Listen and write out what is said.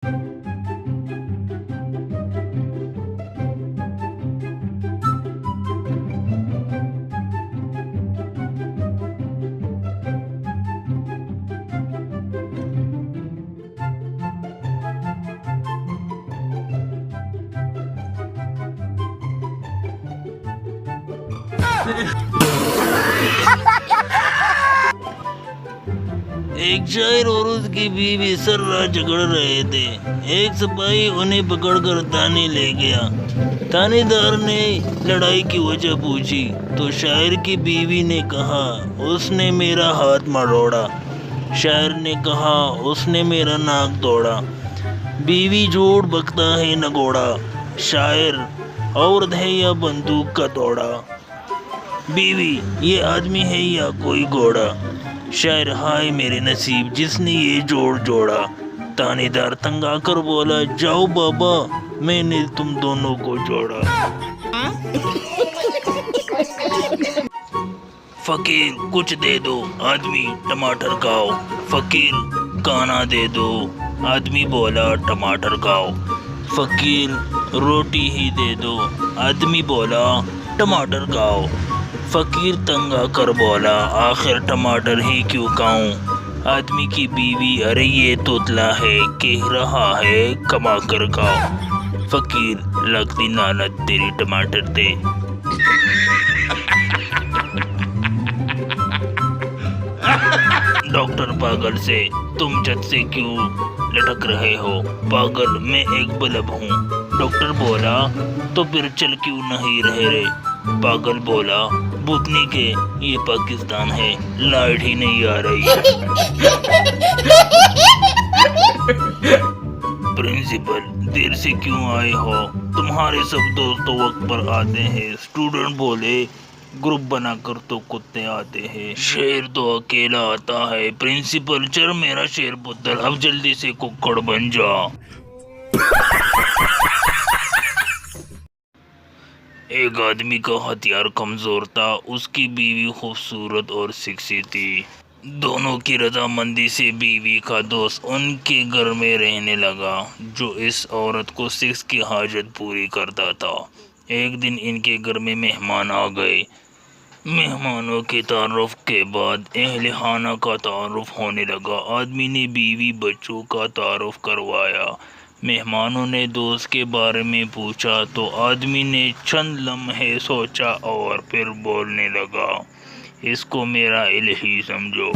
ایک شاعر اور اس کی بیوی سرراہ جھگڑ رہے تھے۔ ایک سپاہی انہیں پکڑ کر تانے لے گیا۔ تانے دار نے لڑائی کی وجہ پوچھی تو شاعر کی بیوی نے کہا اس نے میرا ہاتھ مروڑا۔ شاعر نے کہا اس نے میرا ناک توڑا۔ بیوی جھوٹ بکتا ہے نہ گھوڑا، شاعر عورت ہے یا بندوق کا توڑا۔ بیوی یہ آدمی ہے یا کوئی گھوڑا، شاعر ہائے میرے نصیب جس نے یہ جوڑ جوڑا۔ تانے دار تنگ آ کر بولا جاؤ بابا میں نے تم دونوں کو جوڑا۔ فقیر کچھ دے دو آدمی ٹماٹر کھاؤ، فقیر کانا دے دو آدمی بولا ٹماٹر کھاؤ، فقیر روٹی ہی دے دو آدمی بولا ٹماٹر کھاؤ۔ فقیر تنگ آ کر بولا آخر ٹماٹر ہی کیوں کھاؤں۔ آدمی کی بیوی ارے یہ توتلا ہے کہہ رہا ہے کما کر کھاؤ۔ فقیر لگتی لعنت تیری ٹماٹر دے۔ ڈاکٹر پاگل سے تم چھت سے کیوں لٹک رہے ہو؟ پاگل میں ایک بلب ہوں۔ ڈاکٹر بولا تو پھر چل کیوں نہیں رہے؟ پاگل بولا بھوتنی کے یہ پاکستان ہے لائٹ ہی نہیں آ رہی۔ پرنسپل دیر سے کیوں آئے ہو؟ تمہارے سب دوست تو وقت پر آتے ہیں۔ اسٹوڈنٹ بولے گروپ بنا کر تو کتے آتے ہیں، شیر تو اکیلا آتا ہے۔ پرنسپل چل میرا شیر پتر اب جلدی سے ککڑ بن جا۔ ایک آدمی کا ہتھیار کمزور تھا، اس کی بیوی خوبصورت اور سیکسی تھی۔ دونوں کی رضامندی سے بیوی کا دوست ان کے گھر میں رہنے لگا جو اس عورت کو سیکس کی حاجت پوری کرتا تھا۔ ایک دن ان کے گھر میں مہمان آ گئے۔ مہمانوں کے تعارف کے بعد اہل خانہ کا تعارف ہونے لگا۔ آدمی نے بیوی بچوں کا تعارف کروایا۔ مہمانوں نے دوست کے بارے میں پوچھا تو آدمی نے چند لمحے سوچا اور پھر بولنے لگا اس کو میرا الہی سمجھو۔